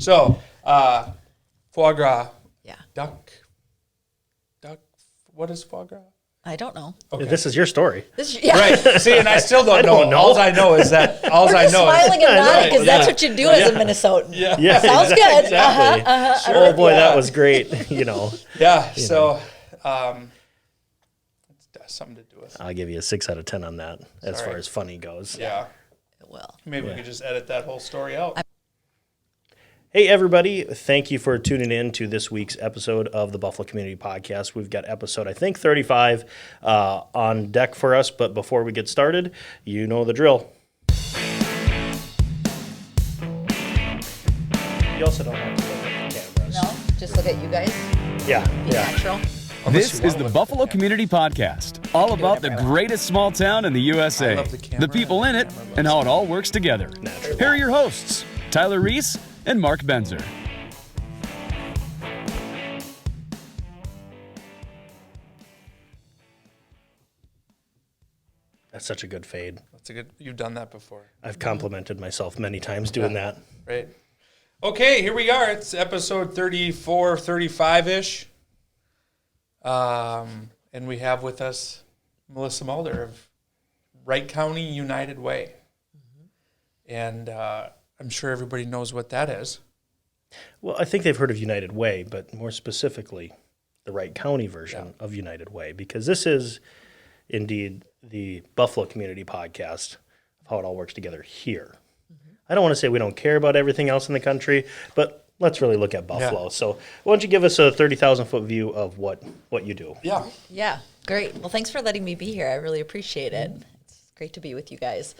So, foie gras. Yeah. Duck. What is foie gras? I don't know. Okay. This is your story. Right. See, and I still don't know. All I know is that. We're just smiling and nodding because that's what you do as a Minnesotan. Yeah. Sounds good. Exactly. Sure. Oh boy, that was great. Yeah. So, it's something to do with. I'll give you a 6 out of 10 on that as far as funny goes. Yeah. Well, Maybe we could just edit that whole story out. Hey, everybody. Thank you for tuning in to this week's episode of the Buffalo Community Podcast. We've got episode, I think, 35 on deck for us. But before we get started, you know the drill. You also don't have to look at the cameras. no, just look at you guys. Yeah. Be natural. This is the Buffalo Community Podcast, all about the greatest small town in the USA, love the camera people in it, and how it all works together. Here are your hosts, Tyler Reiss and Mark Benzer. That's such a good fade. That's a good. You've done that before, I've complimented myself many times doing that. right? Okay, here we are. It's episode 34, 35-ish. And we have with us Melissa Mulder of Wright County United Way. And I'm sure everybody knows what that is. Well, I think they've heard of United Way, but more specifically, the Wright County version of United Way, because this is indeed the Buffalo Community Podcast of how it all works together here. I don't want to say we don't care about everything else in the country, but let's really look at Buffalo. Yeah. So why don't you give us a 30,000-foot view of what you do? Yeah. Yeah, great. Well, thanks for letting me be here. I really appreciate it. It's great to be with you guys.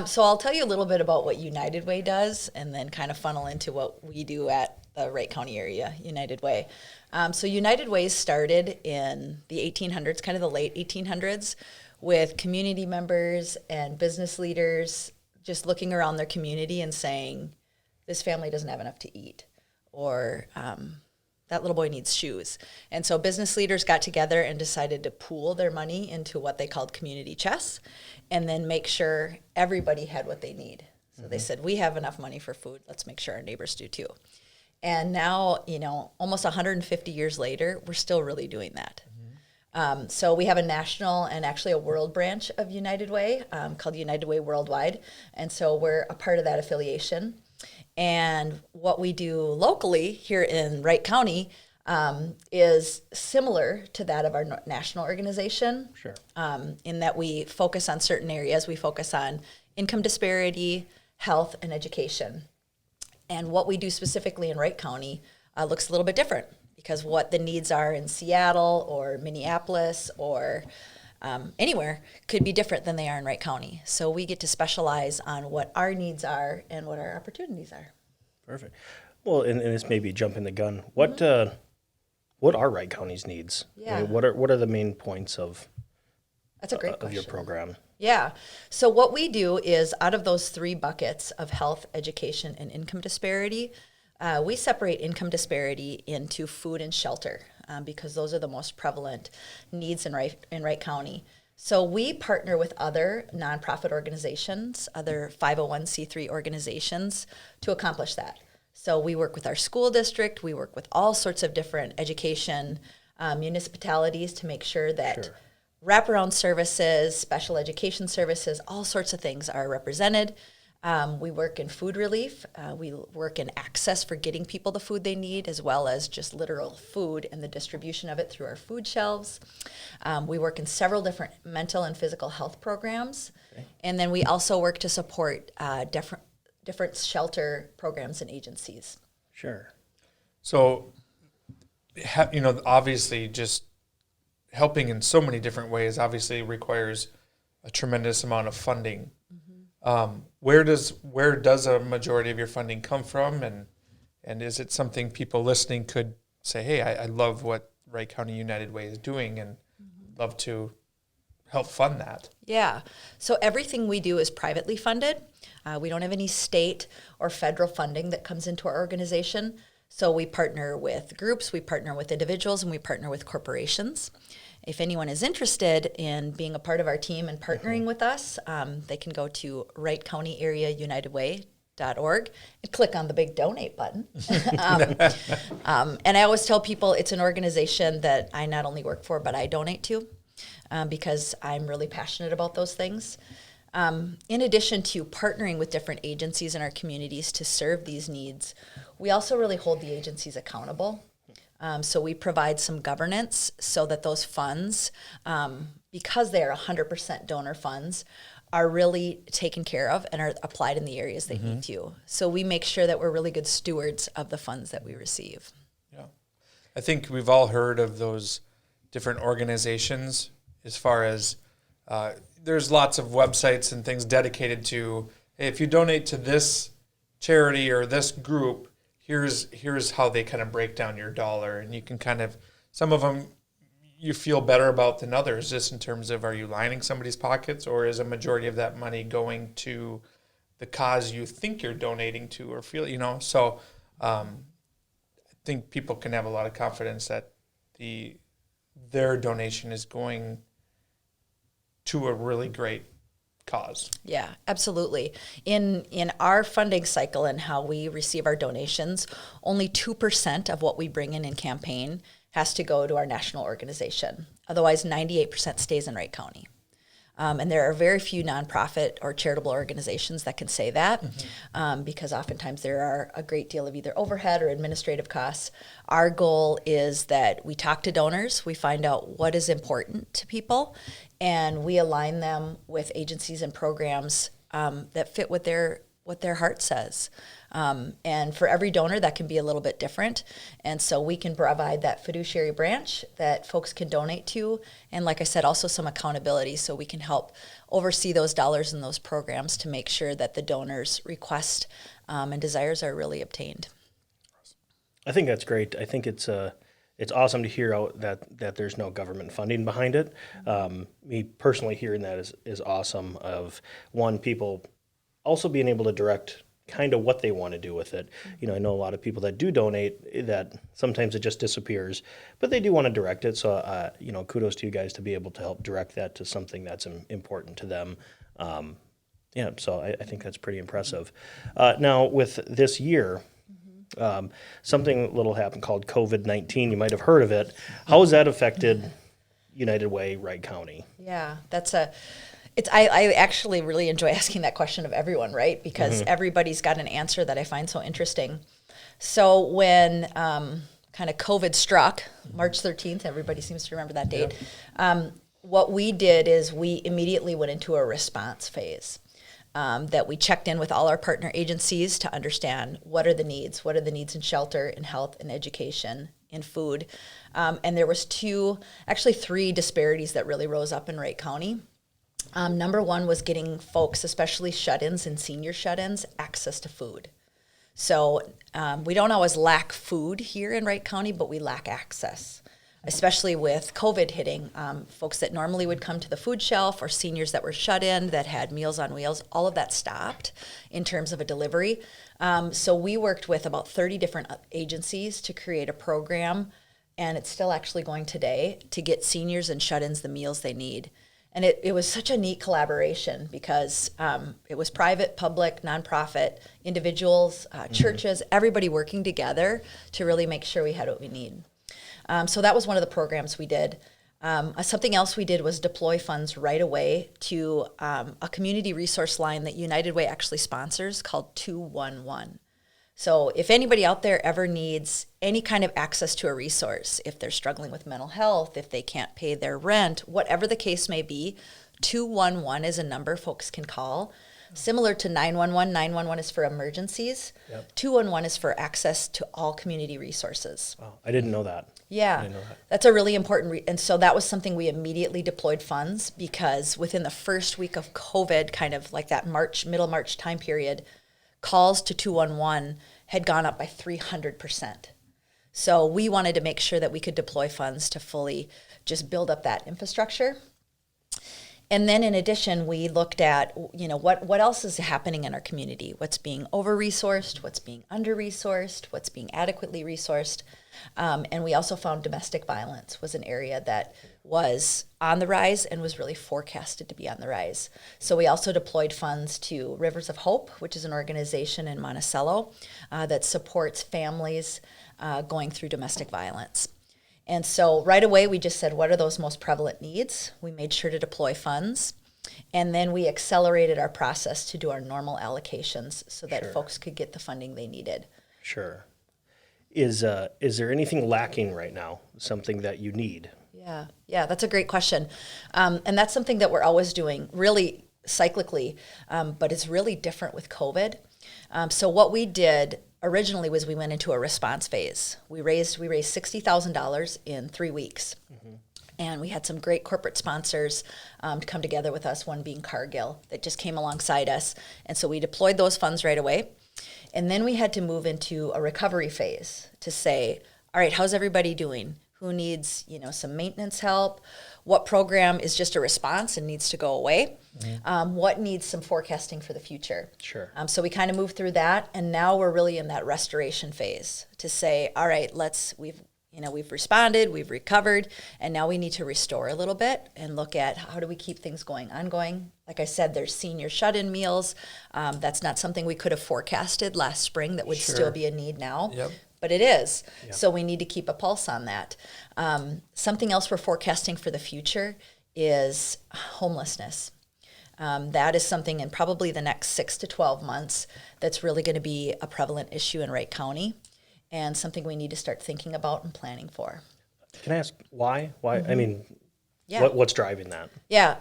So I'll tell you a little bit about what United Way does and then kind of funnel into what we do at the Wright County area, United Way. So United Way started in the 1800s, kind of the late 1800s, with community members and business leaders just looking around their community and saying, this family doesn't have enough to eat, or that little boy needs shoes. And so business leaders got together and decided to pool their money into what they called community chests and then make sure everybody had what they need. So they said, we have enough money for food. Let's make sure our neighbors do too. And now, almost 150 years later, we're still really doing that. So we have a national and actually a world branch of United Way called United Way Worldwide. And so we're a part of that affiliation. And what we do locally here in Wright County is similar to that of our national organization. Sure. In that we focus on certain areas. We focus on income disparity, health, and education. And what we do specifically in Wright County looks a little bit different because what the needs are in Seattle or Minneapolis or anywhere could be different than they are in Wright County. So we get to specialize on what our needs are and what our opportunities are. Perfect. Well, and this may be jumping the gun. What are Wright County's needs? Yeah. I mean, what are the main points of That's a great of question. your program? Yeah. So what we do is out of those three buckets of health, education, and income disparity, we separate income disparity into food and shelter because those are the most prevalent needs in Wright County. So we partner with other nonprofit organizations, other 501c3 organizations to accomplish that. So we work with our school district. We work with all sorts of different education municipalities to make sure that wraparound services, special education services, all sorts of things are represented. We work in food relief. We work in access for getting people the food they need, as well as just literal food and the distribution of it through our food shelves. We work in several different mental and physical health programs. Okay. And then we also work to support different shelter programs and agencies. Sure. So, obviously just helping in so many different ways obviously requires a tremendous amount of funding. Where does a majority of your funding come from, and is it something people listening could say, hey, I love what Wright County United Way is doing and love to help fund that? Yeah. So everything we do is privately funded. We don't have any state or federal funding that comes into our organization. So we partner with groups, we partner with individuals, and we partner with corporations. If anyone is interested in being a part of our team and partnering with us, they can go to Wright County Area United Way wright.org and click on the big donate button. And I always tell people it's an organization that I not only work for, but I donate to because I'm really passionate about those things. In addition to partnering with different agencies in our communities to serve these needs, we also really hold the agencies accountable. So we provide some governance so that those funds, because they are 100% donor funds, are really taken care of and are applied in the areas they need to. So we make sure that we're really good stewards of the funds that we receive. Yeah. I think we've all heard of those different organizations as far as there's lots of websites and things dedicated to, hey, if you donate to this charity or this group, here's how they kind of break down your dollar. And you can kind of, some of them you feel better about than others, just in terms of, are you lining somebody's pockets, or is a majority of that money going to the cause you think you're donating to, or feel, so I think people can have a lot of confidence that their donation is going to a really great cause. Yeah, absolutely. In our funding cycle and how we receive our donations, only 2% of what we bring in campaign has to go to our national organization. Otherwise, 98% stays in Wright County. And there are very few nonprofit or charitable organizations that can say that because oftentimes there are a great deal of either overhead or administrative costs. Our goal is that we talk to donors, we find out what is important to people, and we align them with agencies and programs that fit what their heart says. And for every donor, that can be a little bit different. And so we can provide that fiduciary branch that folks can donate to. And like I said, also some accountability so we can help oversee those dollars and those programs to make sure that the donors' request and desires are really obtained. I think that's great. I think it's awesome to hear that there's no government funding behind it. Me personally hearing that is awesome. Of one, people also being able to direct kind of what they want to do with it. I know a lot of people that do donate that sometimes it just disappears, but they do want to direct it. So, kudos to you guys to be able to help direct that to something that's important to them. So I think that's pretty impressive. Now, with this year, something little happened called COVID-19. You might have heard of it. How has that affected United Way, Wright County? Yeah, I actually really enjoy asking that question of everyone, right? Because everybody's got an answer that I find so interesting. So when kind of COVID struck, March 13th, everybody seems to remember that date, what we did is we immediately went into a response phase. That we checked in with all our partner agencies to understand what are the needs in shelter, in health, in education, in food. And there was three disparities that really rose up in Wright County. Number one was getting folks, especially shut-ins and senior shut-ins, access to food. So we don't always lack food here in Wright County, but we lack access, especially with COVID hitting. Folks that normally would come to the food shelf or seniors that were shut in that had Meals on Wheels, all of that stopped in terms of a delivery. So we worked with about 30 different agencies to create a program, and it's still actually going today, to get seniors and shut-ins the meals they need. And it was such a neat collaboration because it was private, public, nonprofit, individuals, churches, everybody working together to really make sure we had what we need. So that was one of the programs we did. Something else we did was deploy funds right away to a community resource line that United Way actually sponsors called 211. So if anybody out there ever needs any kind of access to a resource, if they're struggling with mental health, if they can't pay their rent, whatever the case may be, 211 is a number folks can call. Similar to 911, 911 is for emergencies. Yep. 211 is for access to all community resources. Wow, I didn't know that. Yeah, that's a really important, and so that was something we immediately deployed funds because within the first week of COVID, kind of like that middle March time period, calls to 211 had gone up by 300%. So we wanted to make sure that we could deploy funds to fully just build up that infrastructure. And then in addition, we looked at, what else is happening in our community? What's being over-resourced? What's being under-resourced? What's being adequately resourced? And we also found domestic violence was an area that was on the rise and was really forecasted to be on the rise. So we also deployed funds to Rivers of Hope, which is an organization in Monticello that supports families going through domestic violence. And so right away we just said, what are those most prevalent needs? We made sure to deploy funds. And then we accelerated our process to do our normal allocations so that folks could get the funding they needed. Sure. Is there anything lacking right now, something that you need? Yeah, that's a great question. And that's something that we're always doing, really cyclically, but it's really different with COVID. So what we did originally was we went into a response phase. We raised $60,000 in 3 weeks. And we had some great corporate sponsors to come together with us, one being Cargill, that just came alongside us. And so we deployed those funds right away. And then we had to move into a recovery phase to say, all right, how's everybody doing? Who needs, some maintenance help? What program is just a response and needs to go away? What needs some forecasting for the future? Sure. So we kind of moved through that, and now we're really in that restoration phase to say, all right, we've responded, we've recovered, and now we need to restore a little bit and look at how do we keep things ongoing. Like I said, there's senior shut-in meals. That's not something we could have forecasted last spring that would still be a need now. Yep. But it is. Yep. So we need to keep a pulse on that. Something else we're forecasting for the future is homelessness. That is something in probably the next 6 to 12 months that's really going to be a prevalent issue in Wright County and something we need to start thinking about and planning for. Can I ask why? Why? I mean, Yeah. what's driving that? Yeah.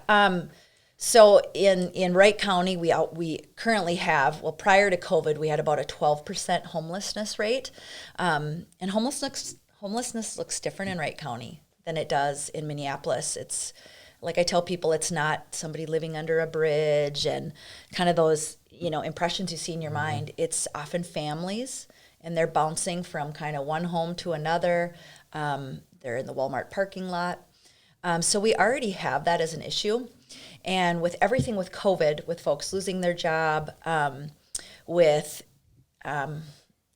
So in Wright County, we currently have, prior to COVID, we had about a 12% homelessness rate. And homelessness looks different in Wright County than it does in Minneapolis. It's, like I tell people, it's not somebody living under a bridge and kind of those, impressions you see in your mind. It's often families, and they're bouncing from kind of one home to another. They're in the Walmart parking lot. So we already have that as an issue. And with everything with COVID, with folks losing their job, with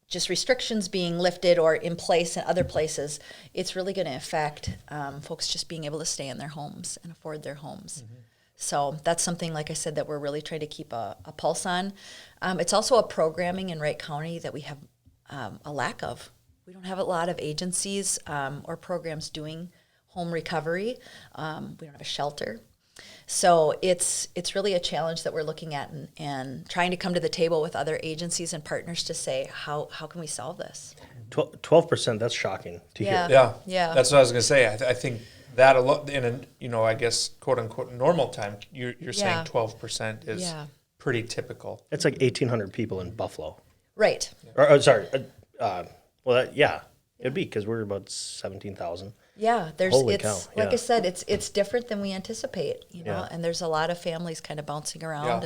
just restrictions being lifted or in place in other places, it's really going to affect folks just being able to stay in their homes and afford their homes. So that's something, like I said, that we're really trying to keep a pulse on. It's also a programming in Wright County that we have a lack of. We don't have a lot of agencies or programs doing home recovery. We don't have a shelter. So it's really a challenge that we're looking at and trying to come to the table with other agencies and partners to say, how can we solve this? 12%, that's shocking to hear. Yeah. That's what I was going to say. I think that in a, I guess, quote unquote normal time, you're saying 12% is pretty typical. It's like 1,800 people in Buffalo. Right. Sorry. It'd be because we're about 17,000. Yeah, Holy cow, like I said, it's different than we anticipate, and there's a lot of families kind of bouncing around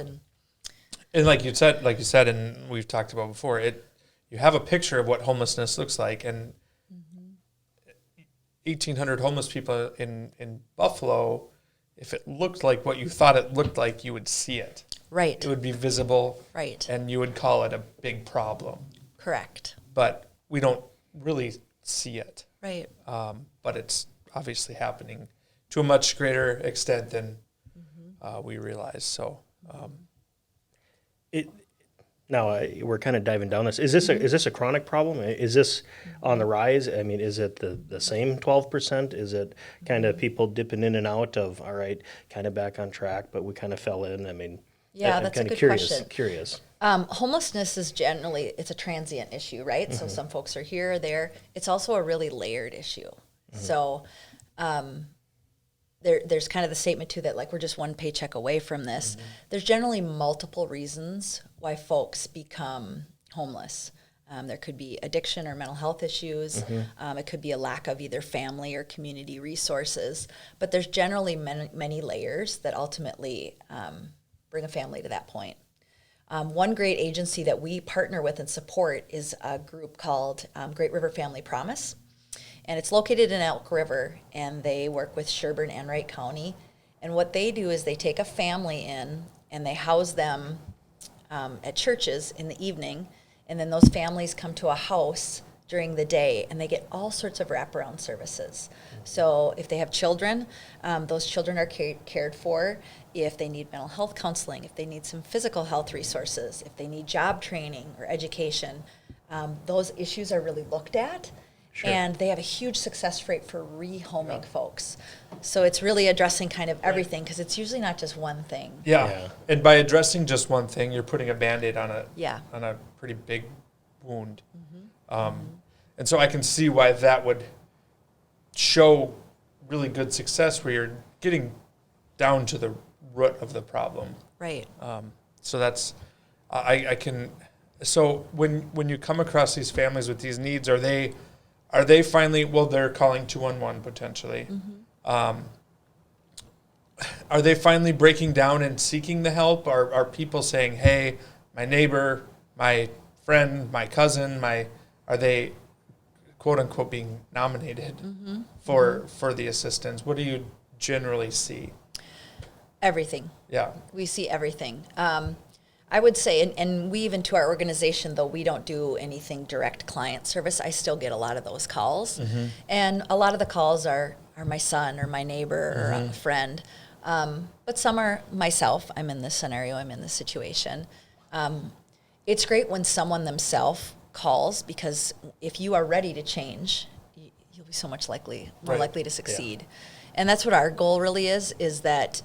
and like you said, and we've talked about before, you have a picture of what homelessness looks like, and 1,800 homeless people in Buffalo, if it looked like what you thought it looked like, you would see it. Right. It would be visible. Right. And you would call it a big problem. Correct. But we don't really see it. Right. But it's obviously happening to a much greater extent than we realize. So, we're kind of diving down this. Is this a chronic problem? Is this on the rise? I mean, is it the same 12%? Is it kind of people dipping in and out of, all right, kind of back on track, but we kind of fell in? I mean, I'm that's kind a of good question. Curious. Homelessness is generally, it's a transient issue, right? So some folks are here or there. It's also a really layered issue. So there's kind of the statement too that like we're just one paycheck away from this. There's generally multiple reasons why folks become homeless. There could be addiction or mental health issues. It could be a lack of either family or community resources. But there's generally many layers that ultimately bring a family to that point. One great agency that we partner with and support is a group called Great River Family Promise. And it's located in Elk River, and they work with Sherburne and Wright County. And what they do is they take a family in, and they house them at churches in the evening, and then those families come to a house during the day, and they get all sorts of wraparound services. So if they have children, those children are cared for. If they need mental health counseling, if they need some physical health resources, if they need job training or education, those issues are really looked at. Sure. And they have a huge success rate for rehoming folks. So it's really addressing kind of everything, because it's usually not just one thing. Yeah. And by addressing just one thing, you're putting a Band-Aid on a pretty big wound. And so I can see why that would show really good success, where you're getting down to the root of the problem. Right. So that's, I can, so when you come across these families with these needs, are they finally, well, they're calling 211 potentially. Are they finally breaking down and seeking the help? Are people saying, hey, my neighbor, my friend, my cousin, are they quote unquote being nominated for the assistance? What do you generally see? Everything. Yeah. We see everything. I would say, and we even to our organization, though we don't do anything direct client service, I still get a lot of those calls. And a lot of the calls are my son or my neighbor or a friend. But some are myself. I'm in this scenario. I'm in this situation. It's great when someone themselves calls, because if you are ready to change, you'll be so much more likely to succeed. Yeah. And that's what our goal really is that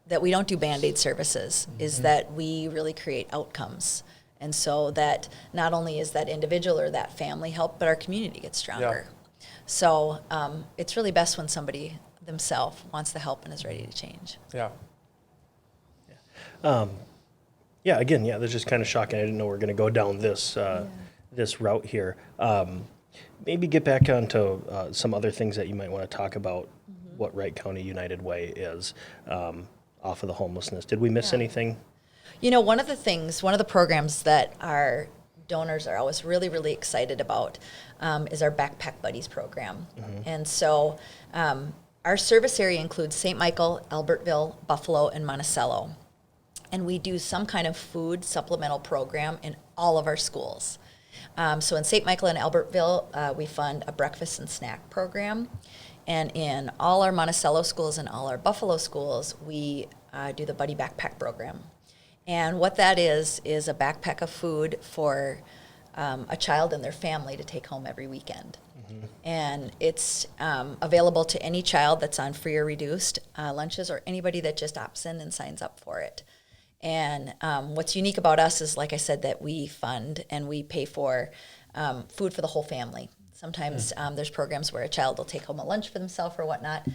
that we don't do Band-Aid services, is that we really create outcomes. And so that not only is that individual or that family helped, but our community gets stronger. Yeah. So it's really best when somebody themselves wants the help and is ready to change. Yeah. That's just kind of shocking. I didn't know we were going to go down this this route here. Maybe get back onto some other things that you might want to talk about, what Wright County United Way is, off of the homelessness. Did we miss anything? You know, one of the programs that our donors are always really, really excited about is our Backpack Buddies program. And so our service area includes St. Michael, Albertville, Buffalo, and Monticello. And we do some kind of food supplemental program in all of our schools. So in St. Michael and Albertville, we fund a breakfast and snack program. And in all our Monticello schools and all our Buffalo schools, we do the Buddy Backpack program. And what that is a backpack of food for a child and their family to take home every weekend. And it's available to any child that's on free or reduced lunches, or anybody that just opts in and signs up for it. And what's unique about us is, like I said, that we fund and we pay for food for the whole family. Sometimes there's programs where a child will take home a lunch for themselves or whatnot.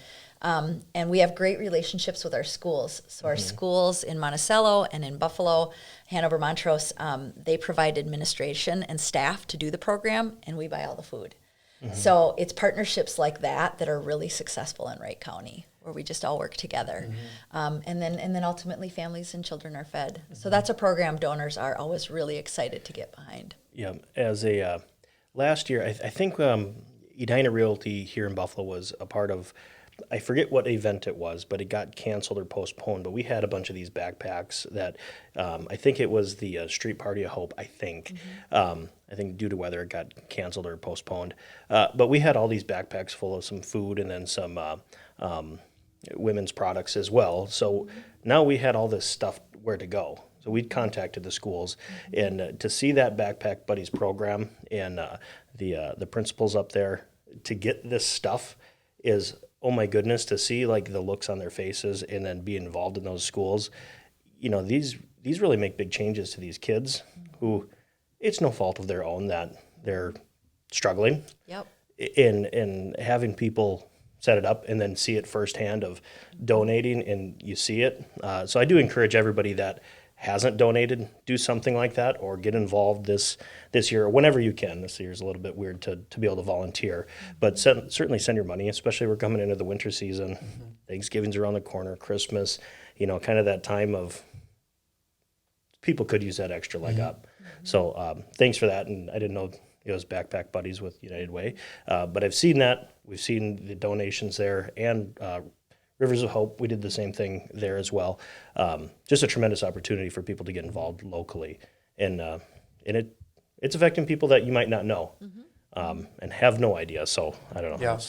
And we have great relationships with our schools. So our schools in Monticello and in Buffalo, Hanover, Montrose, they provide administration and staff to do the program, and we buy all the food. So it's partnerships like that that are really successful in Wright County, where we just all work together. And then ultimately families and children are fed. So that's a program donors are always really excited to get behind. Yeah, as a last year, I think Edina Realty here in Buffalo was a part of, I forget what event it was, but it got canceled or postponed. But we had a bunch of these backpacks that I think it was the Street Party of Hope, I think. I think due to weather it got canceled or postponed. But we had all these backpacks full of some food and then some women's products as well. So now we had all this stuff where to go. So we contacted the schools, and to see that Backpack Buddies program and the principals up there to get this stuff is, oh my goodness, to see like the looks on their faces and then be involved in those schools. You know, these really make big changes to these kids who it's no fault of their own that they're struggling. Yep. And having people set it up and then see it firsthand of donating, and you see it. So I do encourage everybody that hasn't donated, do something like that or get involved this year or whenever you can. This year's a little bit weird to be able to volunteer, but certainly send your money, especially we're coming into the winter season. Thanksgiving's around the corner, Christmas, kind of that time of people could use that extra leg up. So thanks for that. And I didn't know it was Backpack Buddies with United Way, but I've seen that. We've seen the donations there, and Rivers of Hope, we did the same thing there as well. Just a tremendous opportunity for people to get involved locally, and it's affecting people that you might not know. and have no idea. So I don't know.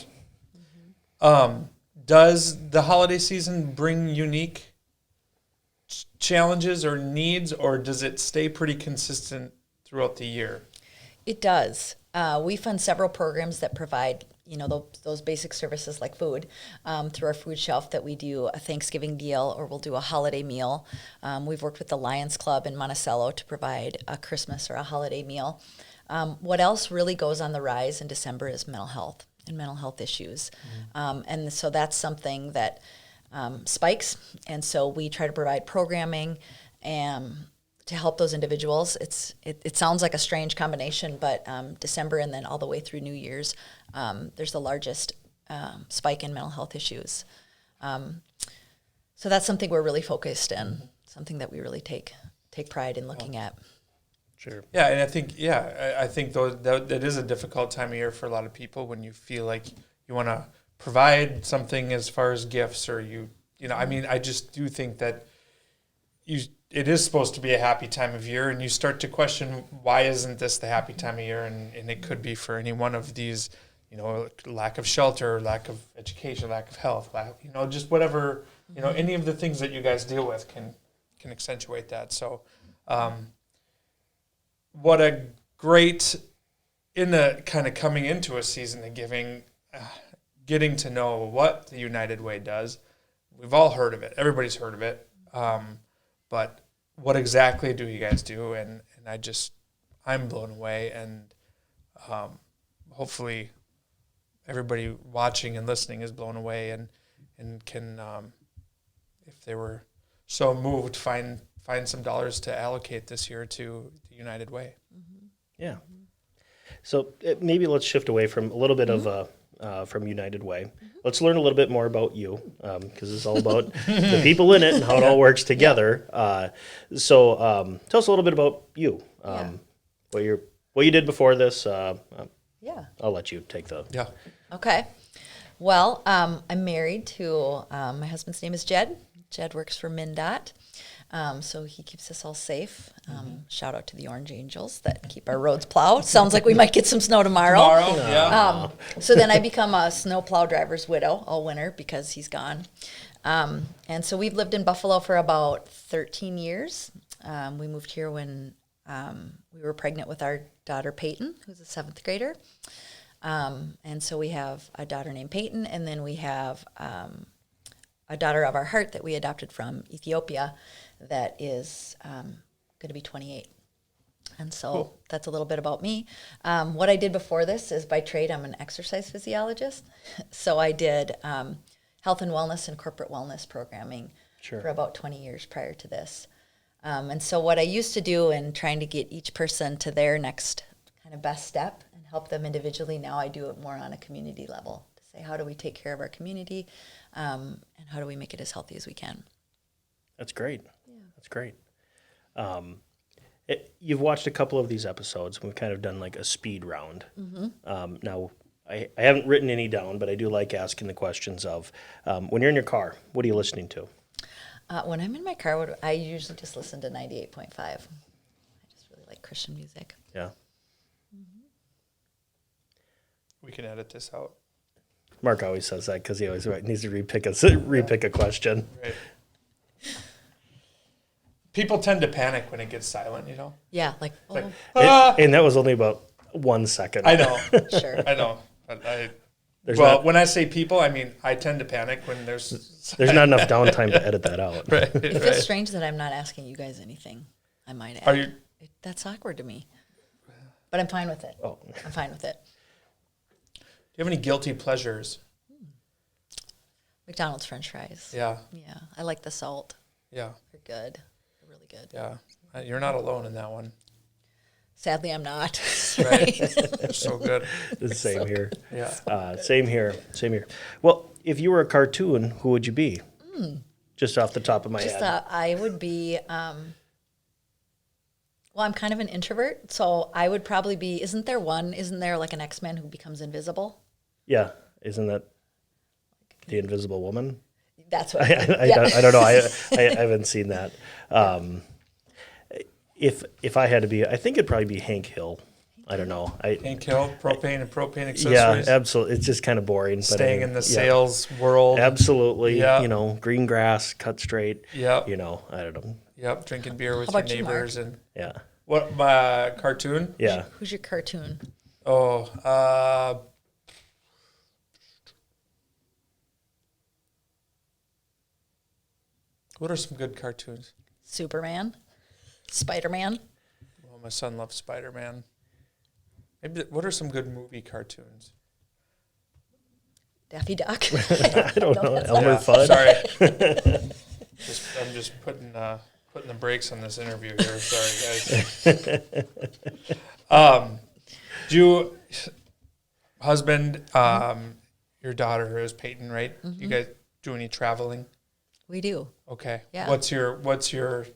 Yeah. Does the holiday season bring unique challenges or needs, or does it stay pretty consistent throughout the year? It does. We fund several programs that provide, those basic services like food through our food shelf, that we do a Thanksgiving deal or we'll do a holiday meal. We've worked with the Lions Club in Monticello to provide a Christmas or a holiday meal. What else really goes on the rise in December is mental health and mental health issues. And so that's something that spikes. And so we try to provide programming to help those individuals. It sounds like a strange combination, but December and then all the way through New Year's, there's the largest spike in mental health issues. So that's something we're really focused in, something that we really take pride in looking at. Sure. Yeah, and I think that is a difficult time of year for a lot of people when you feel like you want to provide something as far as gifts, or I just do think that it is supposed to be a happy time of year, and you start to question, why isn't this the happy time of year? And it could be for any one of these, lack of shelter, lack of education, lack of health, just whatever, any of the things that you guys deal with can accentuate that. So, what a great, in the kind of coming into a season of giving, getting to know what the United Way does. We've all heard of it. Everybody's heard of it. But what exactly do you guys do? And I'm blown away. And hopefully everybody watching and listening is blown away and can, if they were so moved, find some dollars to allocate this year to the United Way. Yeah. So maybe let's shift away from a little bit of from United Way. Let's learn a little bit more about you, because it's all about the people in it and how it all works together. So tell us a little bit about you. What you did before this. I'll let you take the. Yeah. Okay. Well, I'm married to my husband's name is Jed. Jed works for MnDOT. So he keeps us all safe. Shout out to the Orange Angels that keep our roads plowed. Sounds like we might get some snow tomorrow. Yeah. So then I become a snow plow driver's widow all winter because he's gone. And so we've lived in Buffalo for about 13 years. We moved here when we were pregnant with our daughter Peyton, who's a 7th grader. And so we have a daughter named Peyton, and then we have a daughter of our heart that we adopted from Ethiopia that is going to be 28. And so That's a little bit about me. What I did before this is, by trade, I'm an exercise physiologist. So I did health and wellness and corporate wellness programming for about 20 years prior to this. And so what I used to do in trying to get each person to their next kind of best step and help them individually, now I do it more on a community level to say, how do we take care of our community, and how do we make it as healthy as we can? That's great. Yeah. That's great. You've watched a couple of these episodes. We've kind of done like a speed round. Now, I haven't written any down, but I do like asking the questions of, when you're in your car, what are you listening to? When I'm in my car, I usually just listen to 98.5. I just really like Christian music. Yeah. We can edit this out. Mark always says that because he always needs to repick a question. Right. People tend to panic when it gets silent, Yeah, like, And that was only about 1 second. I know. Sure. I know. But when I say people, I mean I tend to panic when there's not enough downtime to edit that out. Right. It feels strange that I'm not asking you guys anything, I might add. Are you? That's awkward to me. But I'm fine with it. Oh. I'm fine with it. Do you have any guilty pleasures? McDonald's French fries. Yeah. Yeah, I like the salt. Yeah. They're good. They're really good. Yeah. You're not alone in that one. Sadly, I'm not. Right. They're so good. The same here. Yeah. Same here. Well, if you were a cartoon, who would you be? Just off the top of my head. I would be, well, I'm kind of an introvert, so I would probably be, isn't there like an X-Men who becomes invisible? Yeah. Isn't that the Invisible Woman? That's what I don't know. I haven't seen that. If I had to be, I think it'd probably be Hank Hill I don't know. Can't kill propane and propane Yeah, accessories. absolutely. It's just kind of boring. Staying in the yeah. sales world. Absolutely. Yeah. You know, green grass, cut straight. Yep. You know, I don't know. Yep. Drinking beer with How your about you, Mark? neighbors and Yeah. what? My cartoon. Yeah. Who's your cartoon? Oh. What are some good cartoons? Superman? Spider-Man? Well, my son loves Spider-Man. Maybe. What are some good movie cartoons? Daffy Duck? I don't know. that's Elmer Yeah, Fudd. sorry. I'm just putting the brakes on this interview here. Sorry, guys. Do you, husband, your daughter is Peyton, right? You guys do any traveling? We do. Okay. Yeah. What's your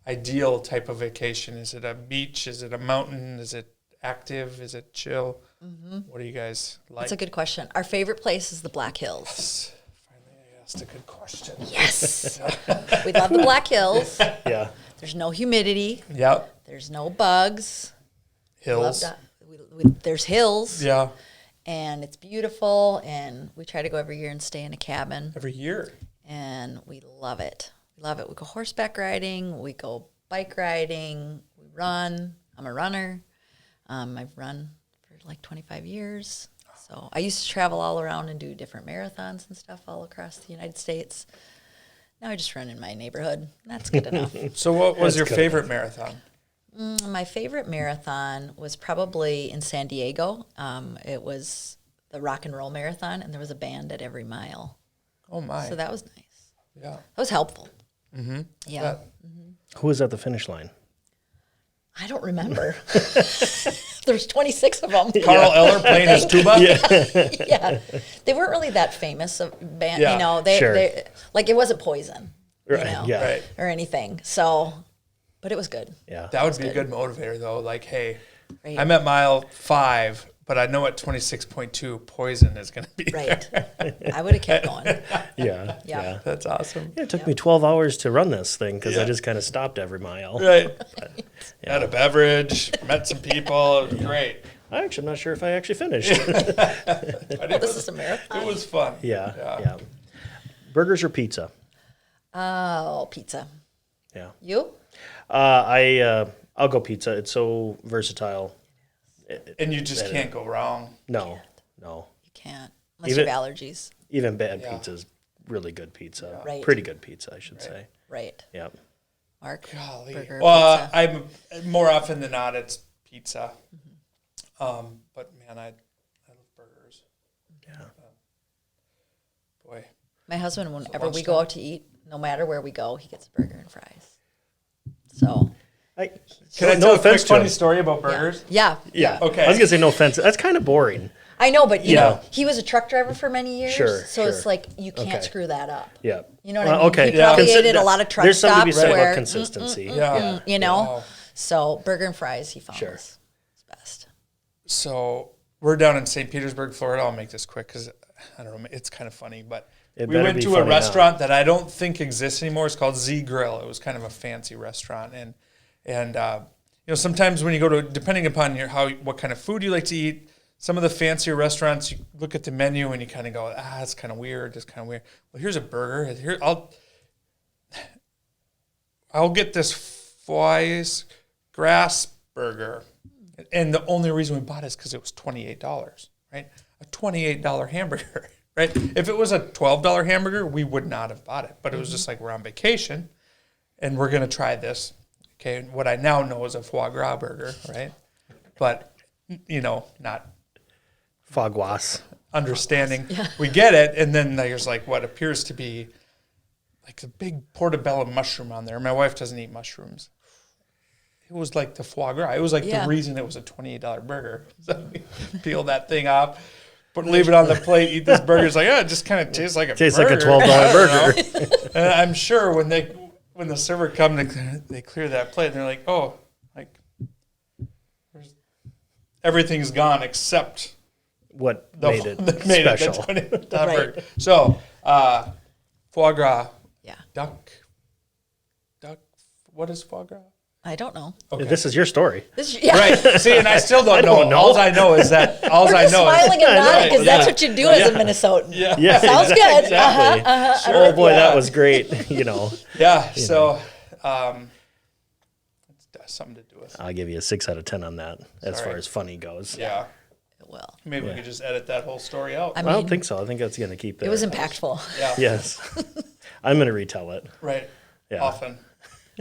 ideal type of vacation? Is it a beach? Is it a mountain? Is it active? Is it chill? What do you guys like? That's a good question. Our favorite place is the Black Hills. Finally, I asked a good question. Yes. We love the Black Hills. Yeah. There's no humidity. Yep. There's no bugs. Hills. There's hills. Yeah. And it's beautiful. And we try to go every year and stay in a cabin. Every year. And we love it. We love it. We go horseback riding. We go bike riding. We run. I'm a runner. I've run for like 25 years. So I used to travel all around and do different marathons and stuff all across the United States. Now I just run in my neighborhood. That's good enough. So what was That's your good. favorite marathon? My favorite marathon was probably in San Diego. It was the Rock and Roll Marathon, and there was a band at every mile. Oh my. So that was nice. Yeah. That was helpful. Mm-hmm. Yeah. That- Who was at the finish line? I don't remember. There's 26 of them. Carl Eller playing his tuba? Yeah. They weren't really that famous of band, Yeah, you know. They, sure. they like it wasn't Poison, Right, you know, yeah. Right. or anything. So, but it was good. Yeah. That would be a good motivator, though. Like, hey, Right. I'm at mile 5, but I know at 26.2, Poison is going to be Right. there. I would have kept going. Yeah. Yeah. Yeah. That's awesome. Yeah, it took me 12 hours to run this thing because I Yeah. just kind of stopped every mile. Right. Had a beverage, met some people. It was great. I'm not sure if I actually finished. This is a marathon. It was fun. Yeah. Burgers or pizza? Oh, pizza. Yeah. You? I'll go pizza. It's so versatile. And you just can't go wrong. No. You can't unless Even- you have allergies. Even bad Yeah. pizza's really good pizza. Right. Pretty good pizza, I should say. Right. Yep. Mark. Golly. Burger, Well, pizza. I'm more often than not, it's pizza. But man, I love burgers. Yeah. Boy. My husband, whenever we lunchtime. go out to eat, no matter where we go, he gets a burger and fries. So, Can I no tell a quick offense to funny him. story about burgers? yeah. Yeah. Okay. I was gonna say no offense. That's kind of boring. I know, but you Yeah. know, he was a truck driver for many years. Sure, So it's sure. like, you can't Okay. screw that up. Yeah. You know what I mean? Okay. He probably Yeah. ate at a lot of truck There's something to be stops said where, about consistency. Yeah. you know? Wow. So, burger and fries, he found Sure. was best. So we're down in St. Petersburg, Florida. I'll make this quick because I don't know. It's kind of funny, but It we better went be to a funny now. restaurant that I don't think exists anymore. It's called Z Grill. It was kind of a fancy restaurant, and you know, sometimes when you go to, depending upon what kind of food you like to eat, some of the fancier restaurants, you look at the menu and you kind of go, it's kind of weird. It's kind of weird. Well, here's a burger. Here, I'll get this foie grass burger. And the only reason we bought it is because it was $28, right? A $28 hamburger, right? If it was a $12 hamburger, we would not have bought it. But it was just like, we're on vacation and we're going to try this. Okay, and what I now know is a foie gras burger, right? But, you know, not Foie gras. understanding. We get it, and then there's like what appears to be like a big portobello mushroom on there. My wife doesn't eat mushrooms. It was like the foie gras. It was like Yeah. the reason it was a $28 burger. So we peel that thing off, leave it on the plate, eat this burger. It's like, it just kind of tastes like a Tastes burger. like a $12 burger. And I'm sure when the server come, they clear that plate, and they're like, oh, like everything's gone except What the made it that made special? it the $20 Right. burger. So, foie gras, Yeah. duck. What is foie gras? I don't know. Okay. This is your story. Right. See, and I still don't know. All I know is that We're just smiling and nodding because that's what you do as a Minnesotan. Yeah, Sounds good. exactly. Oh boy, that was great. Yeah. So, it's something to do with. I'll give you a 6 out of 10 on that as Sorry. far as funny goes. Yeah. Well, Maybe we could just edit that whole story out. I don't think so. I think that's going to keep it was impactful. Yeah. Yes. I'm going to retell it. Right. Yeah. Often.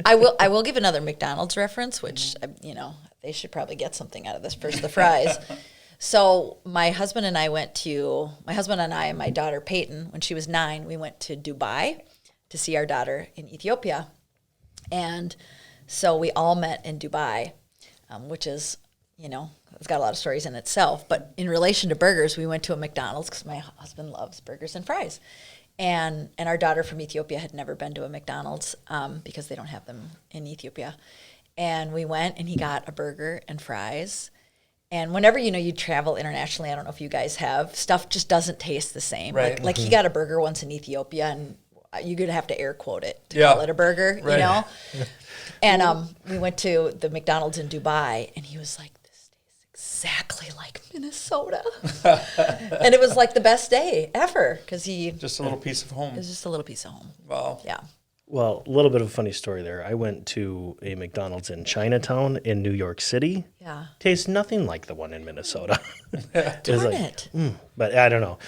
I will give another McDonald's reference, which, they should probably get something out of this first, the fries. So my husband and I and my daughter Peyton, when she was 9, we went to Dubai to see our daughter in Ethiopia. And so we all met in Dubai, which is, it's got a lot of stories in itself. But in relation to burgers, we went to a McDonald's because my husband loves burgers and fries. And our daughter from Ethiopia had never been to a McDonald's because they don't have them in Ethiopia. And we went, and he got a burger and fries. And whenever, you travel internationally, I don't know if you guys have, stuff just doesn't taste the same. Right. Like he got a burger once in Ethiopia, and you're going to have to air quote it to call it a burger, Right. And we went to the McDonald's in Dubai, and he was like, this tastes exactly like Minnesota. And it was like the best day ever because Just a little piece of home. it was just a little piece of home. Wow. Yeah. Well, a little bit of a funny story there. I went to a McDonald's in Chinatown in New York City. Yeah. Tastes nothing like the one in Minnesota. Darn it. But I don't know.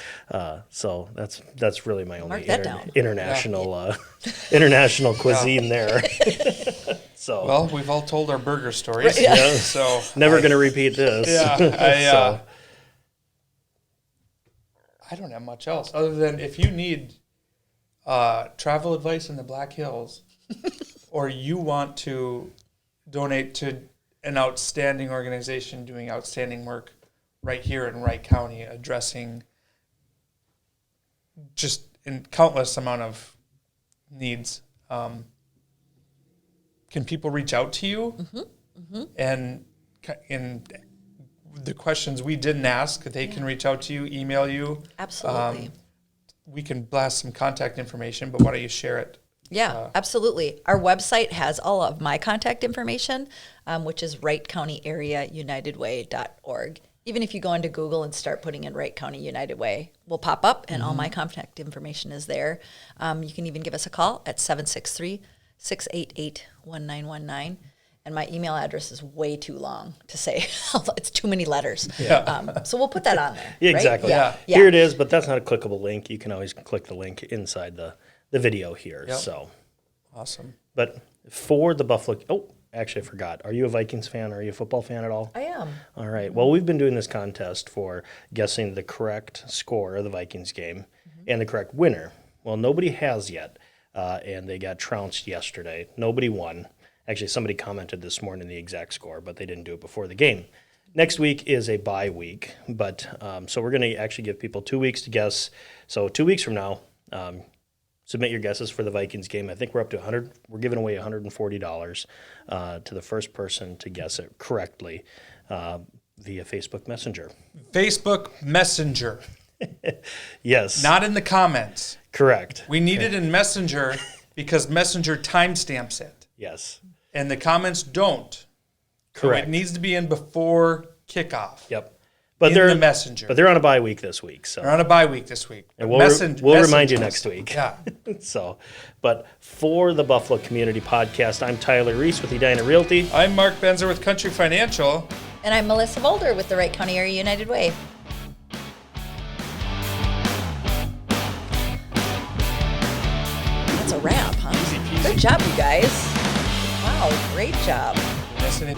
So that's really my only Mark that down. international international cuisine there. So Well, we've all told our burger stories. Yeah. So never going to repeat this. Yeah. I don't have much else other than if you need travel advice in the Black Hills, or you want to donate to an outstanding organization doing outstanding work right here in Wright County, addressing just in countless amount of needs, can people reach out to you? And in the questions we didn't ask, they can reach out to you, email you. Absolutely. We can blast some contact information, but why don't you share it? Yeah, absolutely. Our website has all of my contact information, which is WrightCountyAreaUnitedWay.org. Even if you go into Google and start putting in Wright County United Way, we'll pop up, and all my contact information is there. You can even give us a call at 763-688-1919. And my email address is way too long to say. It's too many letters. Yeah. So we'll put that on there. Yeah, right? exactly. Yeah. Here it is, but that's not a clickable link. You can always click the link inside the video here. Yep. So, Awesome. but for the Buffalo, actually I forgot. Are you a Vikings fan? Are you a football fan at all? I am. All right. Well, we've been doing this contest for guessing the correct score of the Vikings game and the correct winner. Well, nobody has yet, and they got trounced yesterday. Nobody won. Actually, somebody commented this morning the exact score, but they didn't do it before the game. Next week is a bye week, but so we're going to actually give people 2 weeks to guess. So 2 weeks from now, submit your guesses for the Vikings game. I think we're up to 100. We're giving away $140 to the first person to guess it correctly via Facebook Messenger. Facebook Messenger, Yes. not in the comments. Correct. We need it in Messenger because Messenger timestamps it, Yes. and the comments don't. Correct. So it needs to be in before kickoff. Yep. But In they're the Messenger. But they're on a bye week this week, so We're on a bye week this week. and we'll remind you next week. Yeah. So, but for the Buffalo Community Podcast, I'm Tyler Reiss with Edina Realty. I'm Mark Benzer with Country Financial. And I'm Melissa Boulder with the Wright County Area United Way. That's a wrap, huh? Good job, you guys. Wow, great job. Listening.